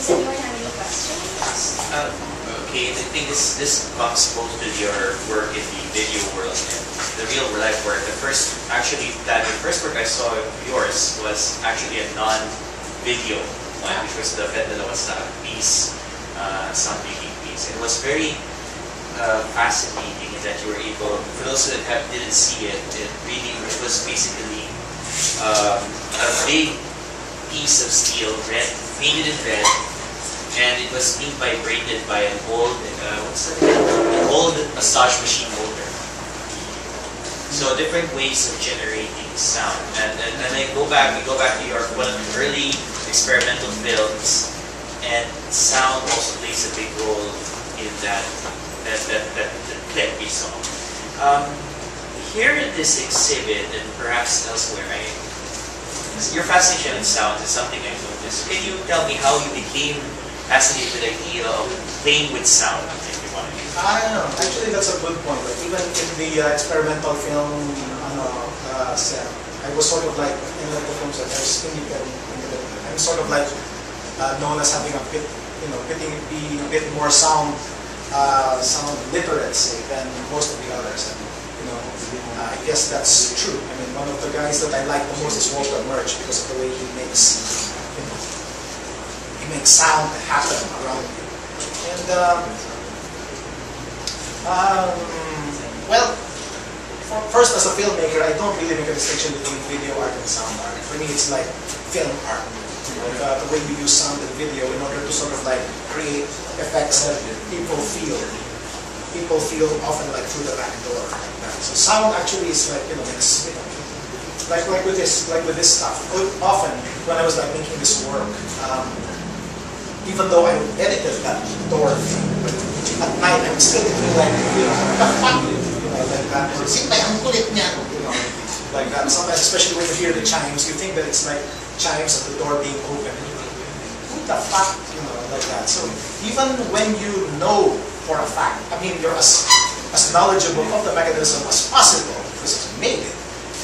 Does anyone have any questions? Okay, I think this comes both to your work in the video world and the real life work. The first work I saw of yours was actually a non-video one, which was the Fedalawasa piece, sound making piece. It was very fascinating in that you were able, for those that didn't see it, it was basically a big piece of steel, painted in red, and it was being vibrated by an old, an old massage machine motor. So different ways of generating sound, and we go back to your one of the early experimental films, and sound also plays a big role in that clip we saw. Here in this exhibit, and perhaps elsewhere, your fascination in sound is something I noticed. Can you tell me how you became fascinated with the idea of playing with sound? I don't know. Actually, that's a good point. Like, even in the experimental film set, I was sort of like, in the films that I was independent, I'm sort of like known as having a bit, being a bit more sound literate, say, than most of the others. And, I guess that's true. I mean, one of the guys that I like the most is Walter Murch because of the way he makes, he makes sound happen around you. And well, first as a filmmaker, I don't really make a distinction between video art and sound art. For me, it's like film art. The way you use sound and video in order to sort of like create effects that people feel. People feel often like through the back door. Like that. So sound actually is like like with this stuff. Often when I was like making this work, even though I edited that door thing, at night I would still feel like like that. Like that. Sometimes, especially when you hear the chimes, you think that it's like chimes of the door being open. Who the fuck, like that. So even when you know for a fact, I mean, you're as knowledgeable of the mechanism as possible because you made it,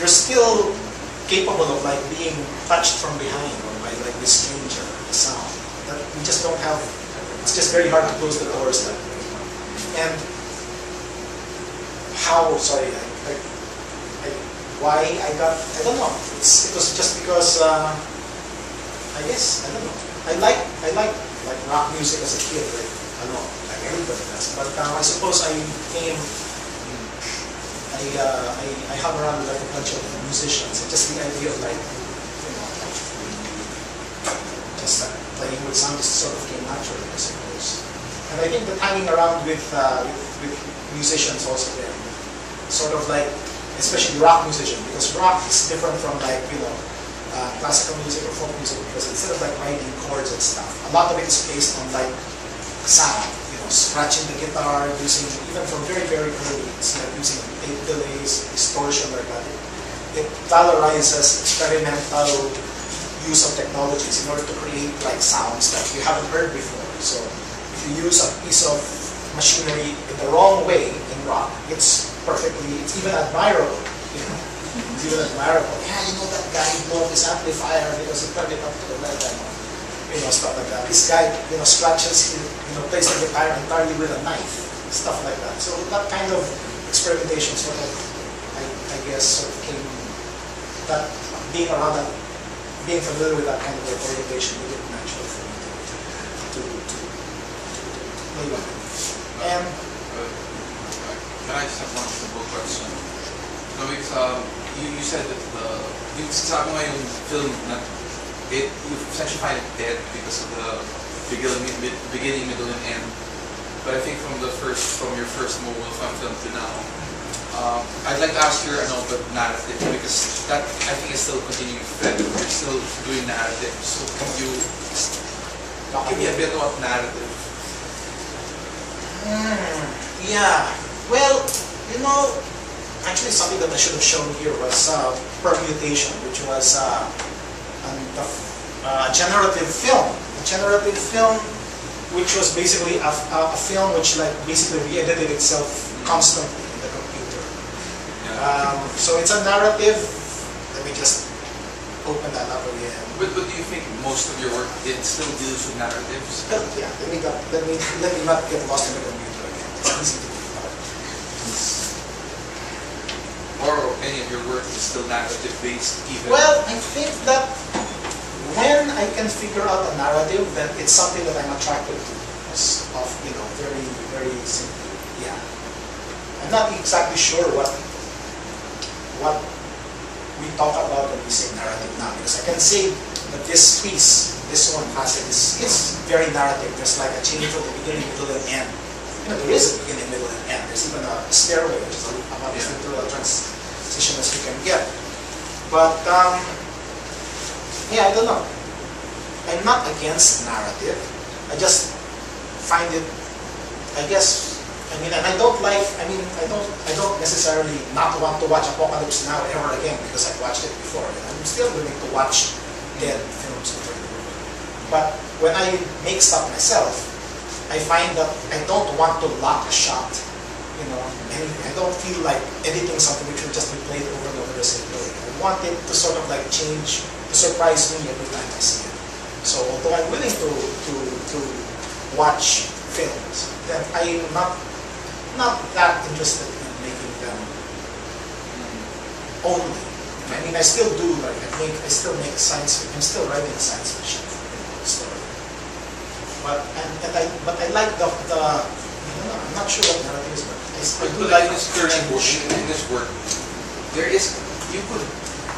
you're still capable of like being touched from behind or by like this stranger, the sound. That we just don't have. It's just very hard to close the doors that way. And how? Sorry, why I got? I don't know. It was just because I guess I don't know. I like rock music as a kid, like a lot. Everybody does. But I suppose I hung around with like a bunch of musicians. And just the idea of like, just playing with sound just sort of came naturally, I suppose. And I think that hanging around with musicians also there, sort of like, especially rock musicians, because rock is different from like, classical music or folk music, because instead of like writing chords and stuff, a lot of it is based on like sound. Scratching the guitar, using, even from very, very early, it's like using tape delays, distortion like that. It valorizes experimental use of technologies in order to create like sounds that you haven't heard before. So if you use a piece of machinery in the wrong way in rock, it's even admirable. It's even admirable. Yeah, that guy blew this amplifier because he turned it up to the level. Stuff like that. This guy, scratches, plays the guitar entirely with a knife, stuff like that. So that kind of experimentation sort of, I guess, sort of came, that being around that, being familiar with that kind of orientation made it natural for me to play with it. And can I just have one simple question? No, because you said that yung sabi mo yung film na you essentially find it dead because of the beginning, middle, and end. But I think from your first mobile film to now, I'd like to ask your narrative, because that I think is still continuing thread. You're still doing narrative. So can you give me a bit of narrative? Yeah. Well, actually something that I should have shown here was permutation, which was a generative film. A generative film, which was basically a film which basically re-edited itself constantly in the computer. So it's a narrative. Let me just open that up again. But do you think most of your work it still deals with narratives? Well, yeah, let me not get lost in the computer again. It's easy to do that. Or any of your work is still narrative based even? Well, I think that when I can figure out a narrative, then it's something that I'm attracted to. Of, you know, very, very simply, yeah. I'm not exactly sure what we talk about when we say narrative now, because I can say that this piece, this one has it's very narrative. There's like a chain from the beginning, middle, and end. You know, there is a beginning, middle, and end. There's even a stairway, which is about as literal transition as you can get. But yeah, I don't know. I'm not against narrative. I just find it, I guess, I mean, and I don't necessarily not want to watch Apocalypse Now ever again because I've watched it before. And I'm still willing to watch dead films over and over. But when I make stuff myself, I find that I don't want to lock a shot. You know, I don't feel like editing something which will just be played over and over the same way. I want it to sort of like change, to surprise me every time I see it. So although I'm willing to watch films, then I'm not that interested in making them only. I mean, I still do, like, I still make science fiction. I'm still writing science fiction story. But I like the I don't know, I'm not sure what narrative is, but I do like this in this work. There is, you could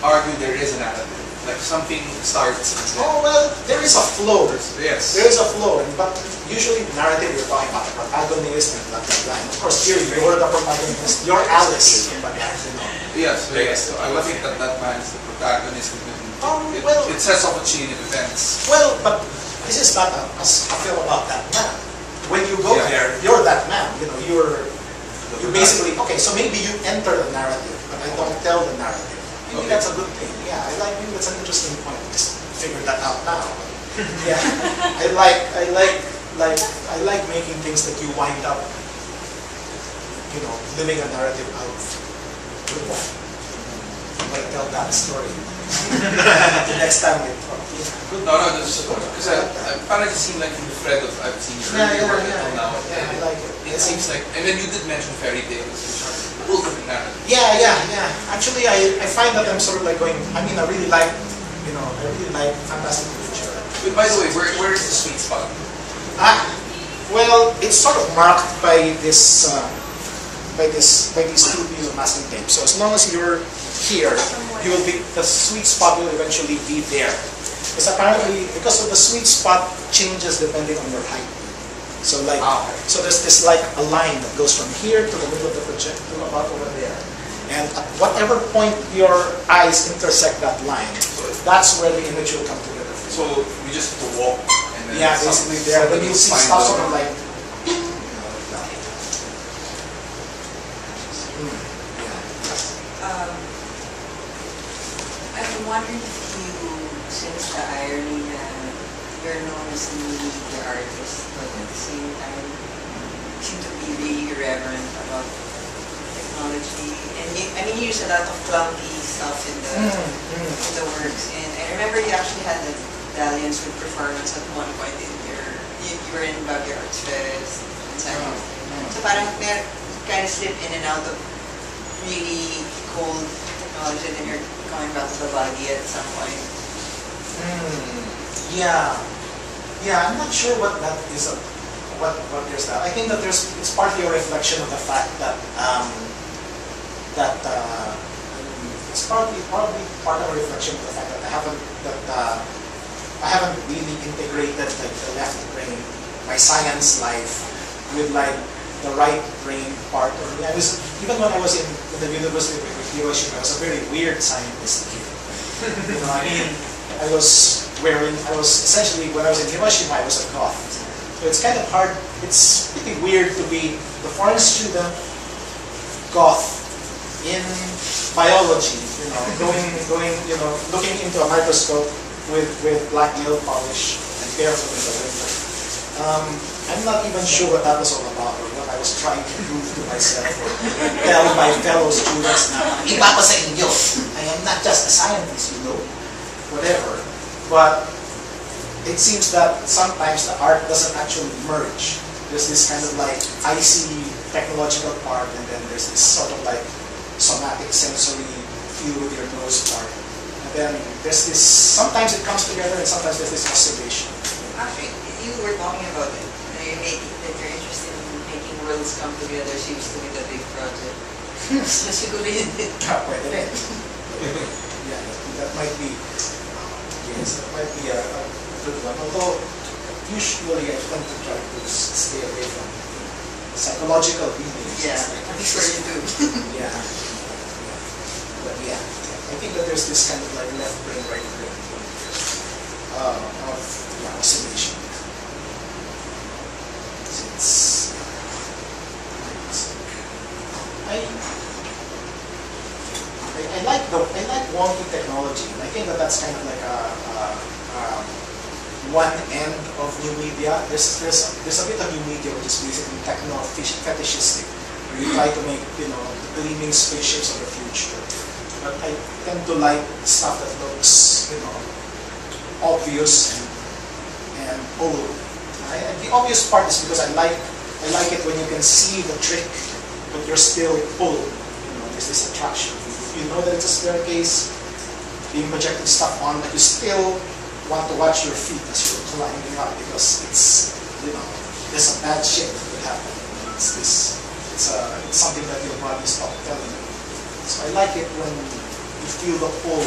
argue there is a narrative. Like something starts. Oh well, there is a flow. Yes. There is a flow, but usually narrative you're talking about the protagonist and blah blah blah. And of course, here you're the protagonist. You're Alice. But yes. So I would think that man is the protagonist. It sets off a chain of events. Well, but this is not a film about that man. When you go there, you're that man. You know, you basically okay. So maybe you enter the narrative, but I don't tell the narrative. Maybe that's a good thing. Yeah, maybe that's an interesting point. Just figured that out now. Yeah, I like making things that you wind up, you know, living a narrative out. Good one. I'm gonna tell that story. The next time we talk. Good. No, because I found it seemed like in the thread of I've seen your work until now. Yeah, I like it. It seems like, and then you did mention fairy tales, which are the ultimate narrative. Yeah. Actually, I find that I'm sort of like going. I mean, I really like fantastic literature. But by the way, where is the sweet spot? Well, it's sort of marked by this by these two pieces of masking tape. So as long as you're here, the sweet spot will eventually be there. Because apparently, because of the sweet spot changes depending on your height. So like, so there's this like a line that goes from here to the middle of the project to about over there. And at whatever point your eyes intersect that line, that's where the image will come together. So we just have to walk and then basically there. Then you'll see stuff sort of like. I'm wondering if you sense the irony that you're known as the media artist, but at the same time seem to be really irreverent about technology. And you use a lot of clunky stuff in the works. And I remember you actually had the Dalliance with performance at one point in you were in Baguio Arts Fest and so parang kind of slip in and out of really cold technology, and then you're coming back to the buggy at some point. Yeah, I'm not sure what that is. What there's that. I think that it's partly a reflection of the fact that it's probably part of a reflection of the fact that I haven't really integrated like the left brain, my science life, with like the right brain part of me. Even when I was in the University of Hiroshima, I was a very weird scientist kid. You know, I mean, I was essentially, when I was in Hiroshima, I was a goth. So it's kind of hard, it's pretty weird to be the foreign student goth in biology, you know, going, you know, looking into a microscope with black nail polish and barefoot in the winter. I'm not even sure what that was all about, or what I was trying to prove to myself, or tell my fellow students na, iba ko sa inyo. I am not just a scientist, you know. whatever. But it seems that sometimes the art doesn't actually merge. There's this kind of like icy technological part, and then there's this sort of like somatic sensory feel with your nose part. And then there's this, sometimes it comes together and sometimes there's this oscillation. Actually, you were talking about it. That you're interested in making worlds come together seems to be the big project. So siguro yun din. Pwede rin. Yeah, that might be, yes, that might be a good one. Although, usually I tend to try to stay away from psychological readings. Yeah, I'm sure you do. Yeah. But yeah, I think that there's this kind of like left brain, right brain of oscillation. Since I like wonky technology, and I think that that's kind of like one end of new media. There's a bit of new media which is basically techno fetishistic, where you try to make the gleaming spaceships of the future. But I tend to like stuff that looks obvious and old. The obvious part is because I like it when you can see the trick, but you're still pulled. There's this attraction. You know that it's a staircase being projected stuff on, but you still want to watch your feet as you're climbing up because it's there's some bad shit that will happen. It's something that your body stopped telling you. So I like it when you feel the pull,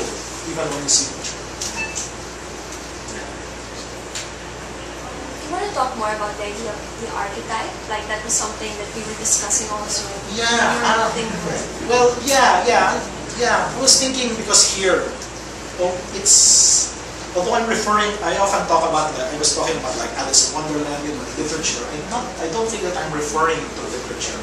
even when you see the trick. You want to talk more about the idea of the archetype? Like that was something that we were discussing also. Yeah. Well, yeah. I was thinking because here, although I'm referring, I often talk about, I was talking about like Alice in Wonderland in literature. I don't think that I'm referring to literature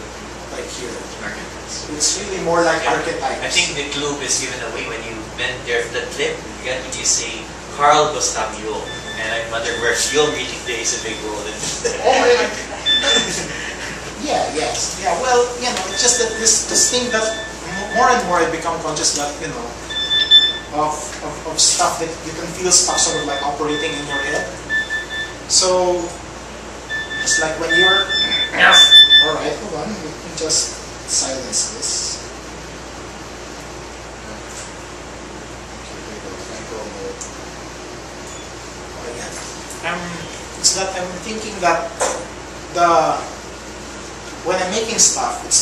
like here. Archetypes. It's really more like archetypes. I think the clue is given away when you meant there's the clip. You get when you say Carl Gustav Jung, and I wonder where Jung really plays a big role in this. Yes. Well, it's just that this thing that more and more I become conscious that of stuff that you can feel stuff sort of like operating in your head. So it's like when you're all right, hold on, let me just silence this. It's that I'm thinking that when I'm making stuff, I'm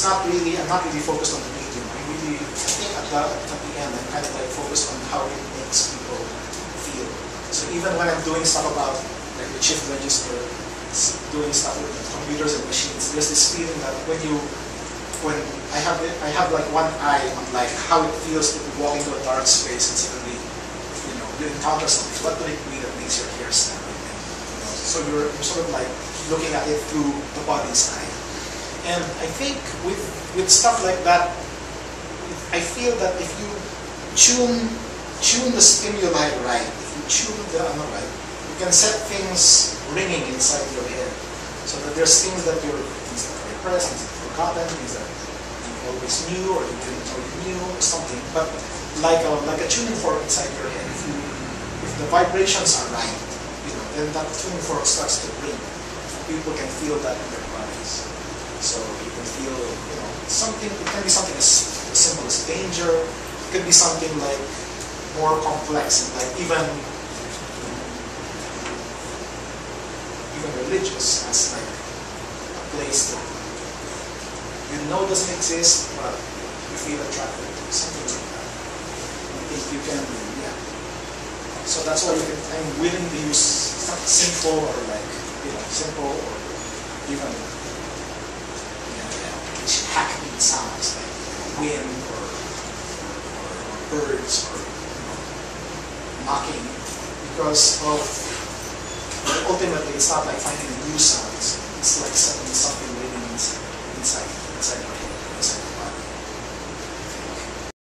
not really focused on the medium. I think at the end, I'm kind of like focused on how it makes people feel. So even when I'm doing stuff about like the shift register, doing stuff with computers and machines, there's this feeling that when I have like one eye on like how it feels to walk into a dark space and suddenly, you encounter something. What would it be that makes your hair stand up? So you're sort of like looking at it through the body's eye. And I think with stuff like that, I feel that if you tune the stimuli right, if you tune the right, you can set things ringing inside your head. So that there's things that are repressed, things that are forgotten, things that you always knew or you didn't know you knew or something. But like a tuning fork inside your head, if the vibrations are right, then that tuning fork starts to ring. People can feel that in their bodies. So you can feel, something. It can be something as simple as danger. It could be something like more complex and like even religious, as like a place that doesn't exist, but you feel attracted to something like that. I think you can, So that's why I'm willing to use simple or simple or even hackneyed sounds like wind or birds or knocking, because ultimately it's not like finding a new sound. It's like setting something living inside your